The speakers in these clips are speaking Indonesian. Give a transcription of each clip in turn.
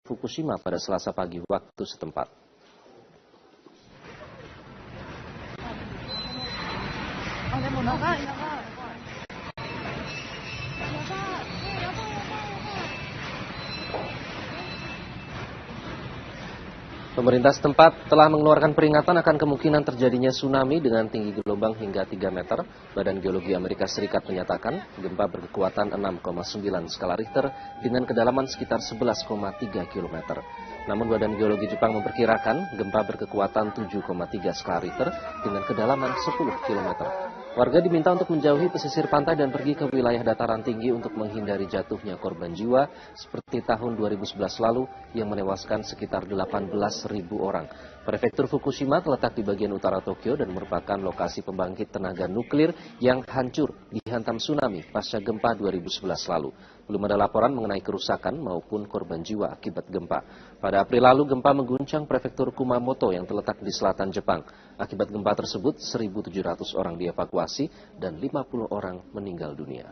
Fukushima pada Selasa pagi waktu setempat. Pemerintah setempat telah mengeluarkan peringatan akan kemungkinan terjadinya tsunami dengan tinggi gelombang hingga 3 meter. Badan Geologi Amerika Serikat menyatakan gempa berkekuatan 6,9 skala Richter dengan kedalaman sekitar 11,3 km. Namun Badan Geologi Jepang memperkirakan gempa berkekuatan 7,3 skala Richter dengan kedalaman 10 km. Warga diminta untuk menjauhi pesisir pantai dan pergi ke wilayah dataran tinggi untuk menghindari jatuhnya korban jiwa seperti tahun 2011 lalu yang menewaskan sekitar 18.000 orang. Prefektur Fukushima terletak di bagian utara Tokyo dan merupakan lokasi pembangkit tenaga nuklir yang hancur dihantam tsunami pasca gempa 2011 lalu. Belum ada laporan mengenai kerusakan maupun korban jiwa akibat gempa. Pada April lalu gempa mengguncang prefektur Kumamoto yang terletak di selatan Jepang. Akibat gempa tersebut 1.700 orang dievakuasi dan 50 orang meninggal dunia.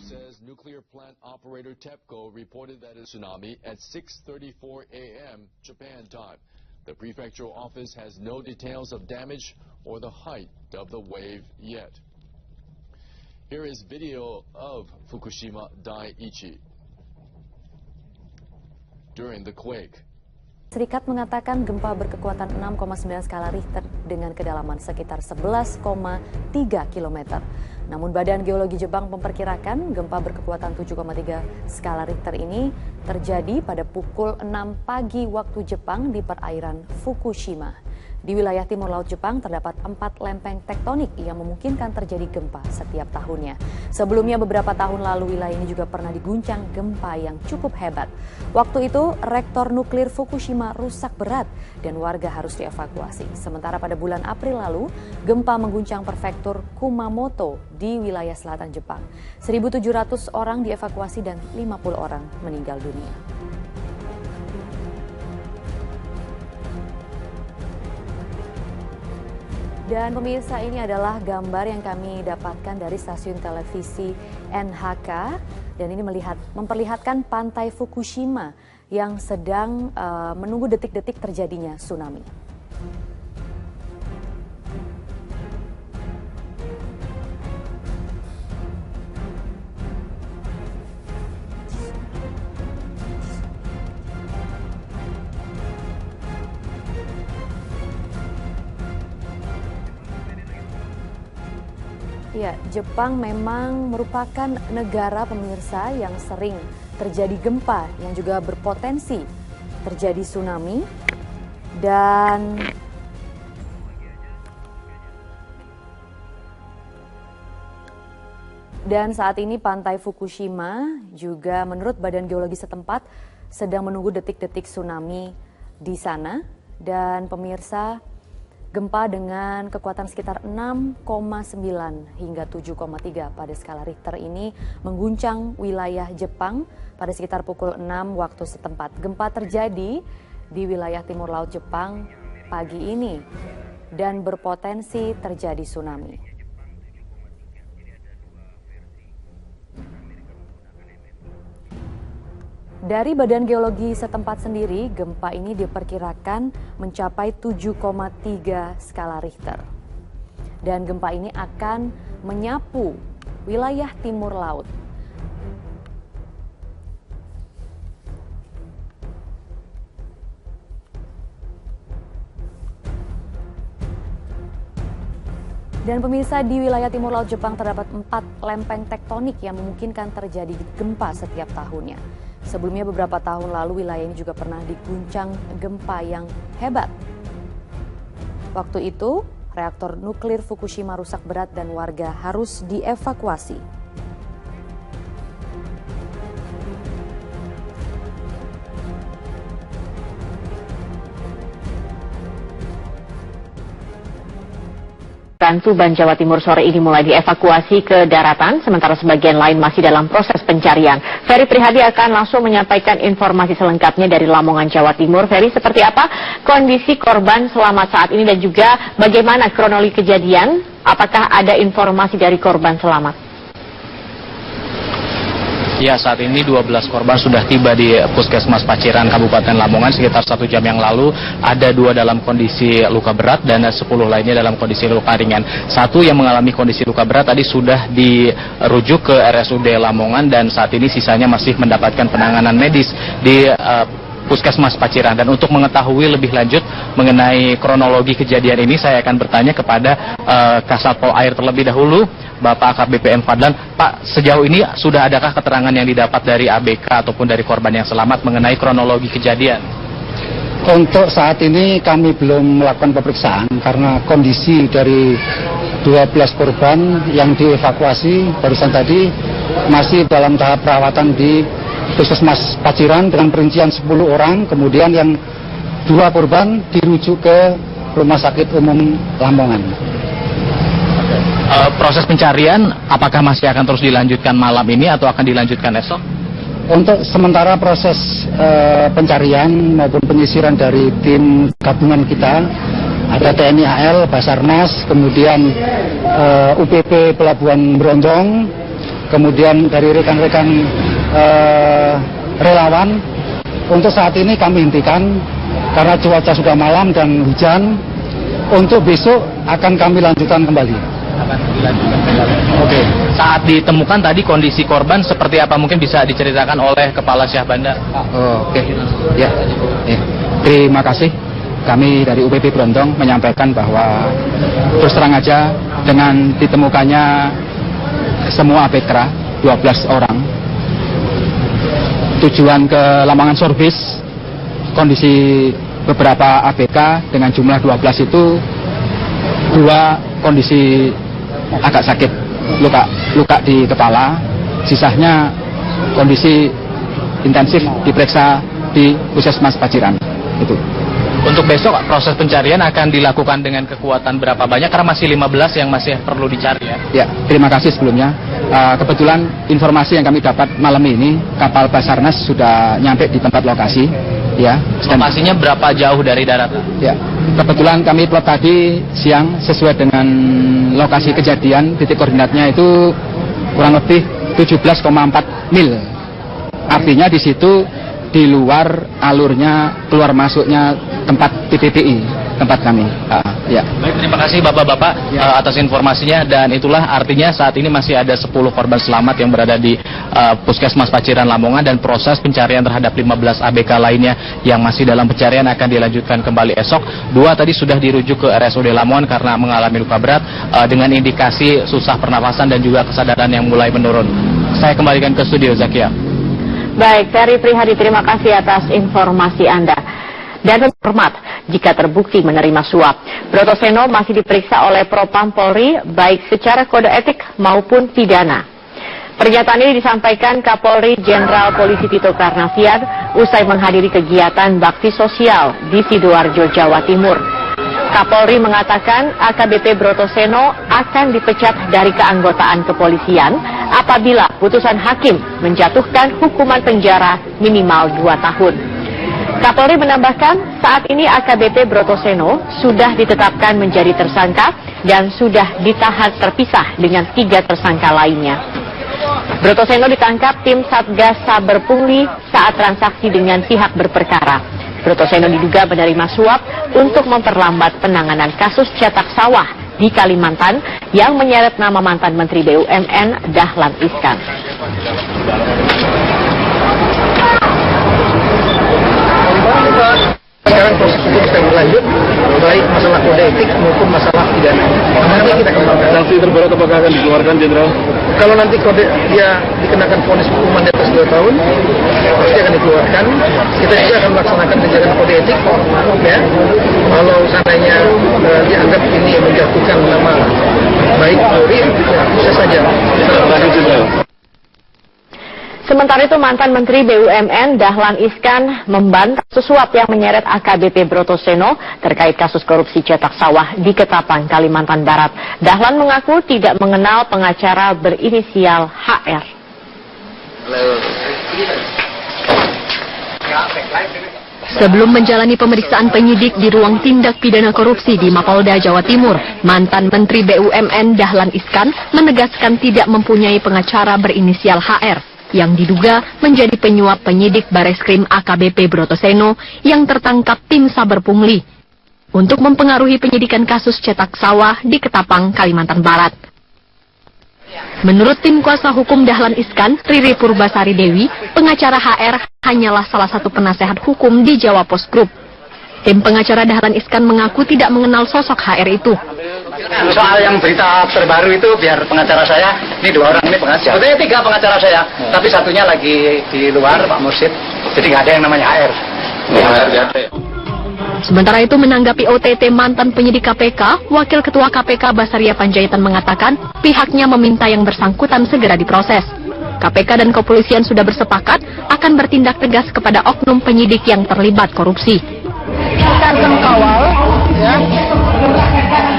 Says nuclear plant operator TEPCO reported that a tsunami at 6:34 a.m. Japan time. The prefectural office has no details of damage or the height of the wave yet. Here is video of Fukushima Daiichi during the quake. Serikat mengatakan gempa berkekuatan 6,9 skala Richter dengan kedalaman sekitar 11,3 km. Namun Badan Geologi Jepang memperkirakan gempa berkekuatan 7,3 skala Richter ini terjadi pada pukul 6 pagi waktu Jepang di perairan Fukushima. Di wilayah timur laut Jepang terdapat 4 lempeng tektonik yang memungkinkan terjadi gempa setiap tahunnya. Sebelumnya beberapa tahun lalu wilayah ini juga pernah diguncang gempa yang cukup hebat. Waktu itu reaktor nuklir Fukushima rusak berat dan warga harus dievakuasi. Sementara pada bulan April lalu gempa mengguncang prefektur Kumamoto di wilayah selatan Jepang. 1.700 orang dievakuasi dan 50 orang meninggal dunia. Dan pemirsa, ini adalah gambar yang kami dapatkan dari stasiun televisi NHK dan ini memperlihatkan pantai Fukushima yang sedang menunggu detik-detik terjadinya tsunami. Ya, Jepang memang merupakan negara pemirsa yang sering terjadi gempa yang juga berpotensi terjadi tsunami dan saat ini pantai Fukushima juga menurut Badan Geologi setempat sedang menunggu detik-detik tsunami di sana. Dan pemirsa, gempa dengan kekuatan sekitar 6,9 hingga 7,3 pada skala Richter ini mengguncang wilayah Jepang pada sekitar pukul 6 waktu setempat. Gempa terjadi di wilayah timur laut Jepang pagi ini dan berpotensi terjadi tsunami. Dari Badan Geologi setempat sendiri, gempa ini diperkirakan mencapai 7,3 skala Richter. Dan gempa ini akan menyapu wilayah timur laut. Dan pemirsa, di wilayah timur laut Jepang terdapat 4 lempeng tektonik yang memungkinkan terjadi gempa setiap tahunnya. Sebelumnya beberapa tahun lalu wilayah ini juga pernah diguncang gempa yang hebat. Waktu itu reaktor nuklir Fukushima rusak berat dan warga harus dievakuasi. Kecamatan Tuban, Jawa Timur sore ini mulai dievakuasi ke daratan, sementara sebagian lain masih dalam proses pencarian. Ferry Prihadi akan langsung menyampaikan informasi selengkapnya dari Lamongan, Jawa Timur. Ferry, seperti apa kondisi korban selamat saat ini dan juga bagaimana kronologi kejadian? Apakah ada informasi dari korban selamat? Ya, saat ini 12 korban sudah tiba di Puskesmas Paciran, Kabupaten Lamongan sekitar 1 jam yang lalu. Ada 2 dalam kondisi luka berat dan 10 lainnya dalam kondisi luka ringan. 1 yang mengalami kondisi luka berat tadi sudah dirujuk ke RSUD Lamongan dan saat ini sisanya masih mendapatkan penanganan medis di Puskesmas Paciran. Dan untuk mengetahui lebih lanjut mengenai kronologi kejadian ini, saya akan bertanya kepada Kasat Pol Air terlebih dahulu, Bapak AKBP M. Fadlan. Pak, sejauh ini sudah adakah keterangan yang didapat dari ABK ataupun dari korban yang selamat mengenai kronologi kejadian? Untuk saat ini kami belum melakukan pemeriksaan karena kondisi dari 12 korban yang dievakuasi barusan tadi masih dalam tahap perawatan di Puskesmas Paciran dengan perincian 10 orang, kemudian yang 2 korban dirujuk ke Rumah Sakit Umum Lamongan. Proses pencarian apakah masih akan terus dilanjutkan malam ini atau akan dilanjutkan esok? Untuk sementara proses pencarian maupun penyisiran dari tim gabungan kita, ada TNI AL, Basarnas, kemudian UPP Pelabuhan Brondong, kemudian dari rekan-rekan relawan. Untuk saat ini kami hentikan karena cuaca sudah malam dan hujan. Untuk besok akan kami lanjutkan kembali. Oke. Saat ditemukan tadi kondisi korban seperti apa, mungkin bisa diceritakan oleh Kepala Syah Bandar? Oke. Ya. Terima kasih. Kami dari UPP Brondong menyampaikan bahwa terus terang aja dengan ditemukannya semua ABK 12 orang. Tujuan ke Lamongan Sorbis, kondisi beberapa ABK dengan jumlah 12 itu 2 kondisi agak sakit, luka di kepala, sisanya kondisi intensif diperiksa di Puskesmas Paciran. Itu. Untuk besok proses pencarian akan dilakukan dengan kekuatan berapa banyak karena masih 15 yang masih perlu dicari ya? Ya, terima kasih sebelumnya. Kebetulan informasi yang kami dapat malam ini, kapal Basarnas sudah nyampe di tempat lokasi. Ya. Lokasinya berapa jauh dari daratan? Ya, kebetulan kami plot tadi siang sesuai dengan lokasi kejadian, titik koordinatnya itu kurang lebih 17,4 mil. Artinya di situ di luar alurnya keluar masuknya tempat PPPI, tempat kami. Ya. Baik, terima kasih Bapak-Bapak atas informasinya, dan itulah artinya saat ini masih ada 10 korban selamat yang berada di Puskesmas Paciran Lamongan, dan proses pencarian terhadap 15 ABK lainnya yang masih dalam pencarian akan dilanjutkan kembali esok. 2 tadi sudah dirujuk ke RSUD Lamongan karena mengalami luka berat dengan indikasi susah pernapasan dan juga kesadaran yang mulai menurun. Saya kembalikan ke studio, Zakia. Baik, Ferry Prihadi, terima kasih atas informasi Anda. Dan hormat jika terbukti menerima suap. Brotoseno masih diperiksa oleh Propam Polri baik secara kode etik maupun pidana. Pernyataan ini disampaikan Kapolri Jenderal Polisi Tito Karnavian usai menghadiri kegiatan bakti sosial di Sidoarjo, Jawa Timur. Kapolri mengatakan AKBP Brotoseno akan dipecat dari keanggotaan kepolisian apabila putusan hakim menjatuhkan hukuman penjara minimal 2 tahun. Kapolri menambahkan saat ini AKBP Brotoseno sudah ditetapkan menjadi tersangka dan sudah ditahan terpisah dengan 3 tersangka lainnya. Brotoseno ditangkap tim Satgas Saber Pungli saat transaksi dengan pihak berperkara. Brotoseno diduga menerima suap untuk memperlambat penanganan kasus cetak sawah di Kalimantan yang menyeret nama mantan Menteri BUMN Dahlan Iskan. Sekarang proses hukum sedang berlanjut, baik masalah kode etik maupun masalah pidana. Nanti kita kembangkan. Sanksi terberat apakah akan dikeluarkan, Jenderal? Kalau nanti kode dia dikenakan vonis hukuman di atas 2 tahun, pasti akan dikeluarkan. Kita juga akan melaksanakan kegiatan kode etik, ya. Kalau seandainya dianggap ini menjatuhkan nama baik Polri, ya bisa saja. Terima kasih, Jenderal. Sementara itu mantan Menteri BUMN Dahlan Iskan membantah suap yang menyeret AKBP Brotoseno terkait kasus korupsi cetak sawah di Ketapang, Kalimantan Barat. Dahlan mengaku tidak mengenal pengacara berinisial HR. Sebelum menjalani pemeriksaan penyidik di ruang tindak pidana korupsi di Mapolda Jawa Timur, mantan Menteri BUMN Dahlan Iskan menegaskan tidak mempunyai pengacara berinisial HR yang diduga menjadi penyuap penyidik Bareskrim AKBP Brotoseno yang tertangkap tim Saber Pungli untuk mempengaruhi penyidikan kasus cetak sawah di Ketapang, Kalimantan Barat. Menurut tim kuasa hukum Dahlan Iskan, Riri Purbasari Dewi, pengacara HR hanyalah salah satu penasehat hukum di Jawa Post Group. Tim pengacara Dahlan Iskan mengaku tidak mengenal sosok HR itu. Soal yang berita terbaru itu biar pengacara saya, ini 2 orang ini pengacara. Sebetulnya 3 pengacara saya, tapi satunya lagi di luar, Pak Mursid. Jadi nggak ada yang namanya HR. Sementara itu menanggapi OTT mantan penyidik KPK, Wakil Ketua KPK Basaria Panjaitan mengatakan pihaknya meminta yang bersangkutan segera diproses. KPK dan kepolisian sudah bersepakat akan bertindak tegas kepada oknum penyidik yang terlibat korupsi. Kita akan kawal, ya.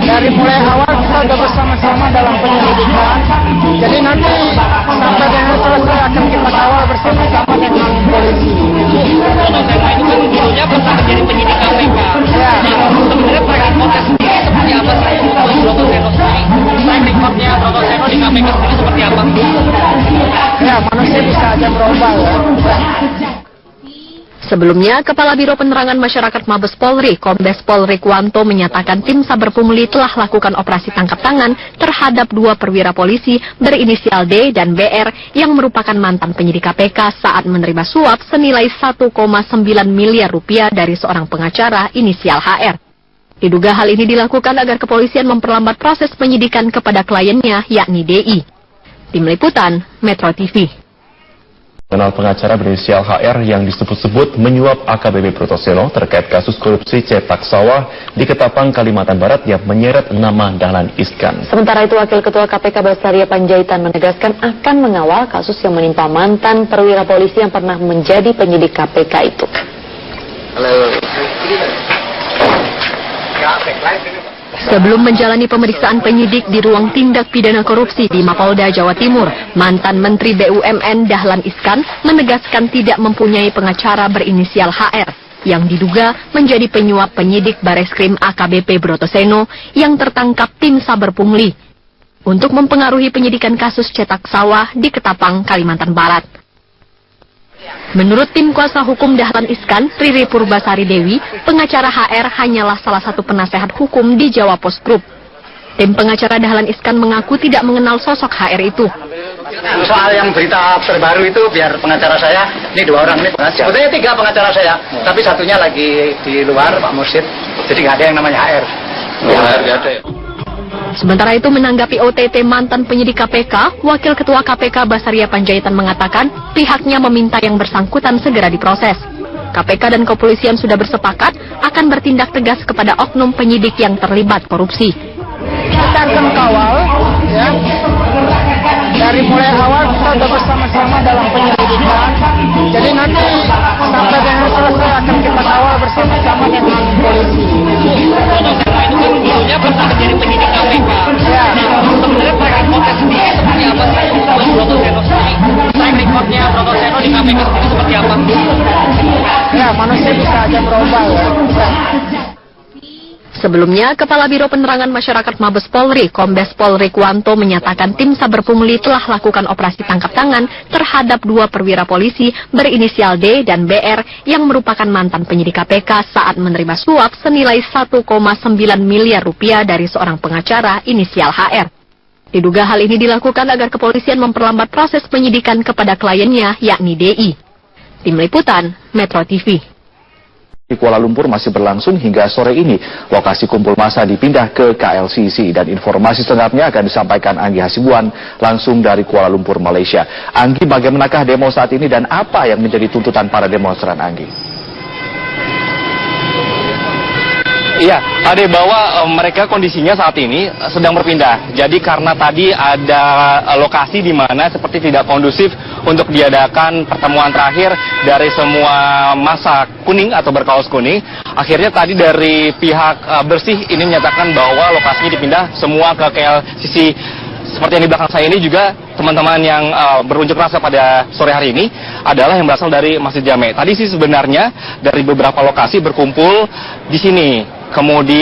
Dari mulai awal kita sudah bersama-sama dalam penyelidikan. Jadi nanti sampai dengan selesai akan kita kawal bersama-sama dengan polisi. Brotoseno itu kan dulunya pernah menjadi penyidik KPK. Ya. Sebenarnya track record sendiri seperti apa sih untuk Brotoseno sendiri? Track recordnya Brotoseno di KPK sendiri seperti apa? Ya, manusia bisa aja berubah, ya. Sebelumnya, Kepala Biro Penerangan Masyarakat Mabes Polri, Kombes Pol Rikwanto menyatakan tim Saber Pungli telah lakukan operasi tangkap tangan terhadap 2 perwira polisi berinisial D dan BR yang merupakan mantan penyidik KPK saat menerima suap senilai 1,9 miliar rupiah dari seorang pengacara inisial HR. Diduga hal ini dilakukan agar kepolisian memperlambat proses penyidikan kepada kliennya, yakni DI. Tim Liputan, Metro TV. Mengenal pengacara berinisial HR yang disebut-sebut menyuap AKBP Brotoseno terkait kasus korupsi cetak sawah di Ketapang, Kalimantan Barat yang menyeret nama Dahlan Iskan. Sementara itu Wakil Ketua KPK Basaria Panjaitan menegaskan akan mengawal kasus yang menimpa mantan perwira polisi yang pernah menjadi penyidik KPK itu. Sebelum menjalani pemeriksaan penyidik di ruang tindak pidana korupsi di Mapolda Jawa Timur, mantan Menteri BUMN Dahlan Iskan menegaskan tidak mempunyai pengacara berinisial HR yang diduga menjadi penyuap penyidik Bareskrim AKBP Brotoseno yang tertangkap tim Saber Pungli untuk mempengaruhi penyidikan kasus cetak sawah di Ketapang, Kalimantan Barat. Menurut tim kuasa hukum Dahlan Iskan, Riri Purbasari Dewi, pengacara HR hanyalah salah satu penasehat hukum di Jawa Post Group. Tim pengacara Dahlan Iskan mengaku tidak mengenal sosok HR itu. Soal yang berita terbaru itu biar pengacara saya, ini 2 orang ini pengacara. Sebetulnya 3 pengacara saya, tapi satunya lagi di luar, Pak Mursid. Jadi nggak ada yang namanya HR. Sementara itu menanggapi OTT mantan penyidik KPK, Wakil Ketua KPK Basaria Panjaitan mengatakan pihaknya meminta yang bersangkutan segera diproses. KPK dan kepolisian sudah bersepakat akan bertindak tegas kepada oknum penyidik yang terlibat korupsi. Kita akan kawal, ya. Dari mulai awal kita sudah bersama-sama dalam penyelidikan. Jadi nanti sampai dengan selesai akan kita kawal bersama-sama dengan polisi. Brotoseno itu kan dulunya pernah menjadi penyidik KPK. Ya. Sebenarnya track record sendiri seperti apa sih untuk Brotoseno sendiri? Track recordnya Brotoseno di KPK sendiri seperti apa? Ya, manusia bisa aja berubah, ya. Sebelumnya, Kepala Biro Penerangan Masyarakat Mabes Polri, Kombes Pol Rikwanto menyatakan tim Saber Pungli telah lakukan operasi tangkap tangan terhadap 2 perwira polisi berinisial D dan BR yang merupakan mantan penyidik KPK saat menerima suap senilai 1,9 miliar rupiah dari seorang pengacara inisial HR. Diduga hal ini dilakukan agar kepolisian memperlambat proses penyidikan kepada kliennya, yakni DI. Tim Liputan, Metro TV. Di Kuala Lumpur masih berlangsung hingga sore ini. Lokasi kumpul massa dipindah ke KLCC dan informasi selengkapnya akan disampaikan Anggi Hasibuan langsung dari Kuala Lumpur, Malaysia. Anggi, bagaimanakah demo saat ini dan apa yang menjadi tuntutan para demonstran, Anggi? Iya, Ade, bahwa mereka kondisinya saat ini sedang berpindah. Jadi karena tadi ada lokasi di mana seperti tidak kondusif untuk diadakan pertemuan terakhir dari semua massa kuning atau berkaos kuning. Akhirnya tadi dari pihak bersih ini menyatakan bahwa lokasinya dipindah semua ke KLCC. Seperti yang di belakang saya ini juga teman-teman yang berunjuk rasa pada sore hari ini adalah yang berasal dari Masjid Jame. Tadi sih sebenarnya dari beberapa lokasi berkumpul di sini. Kemudian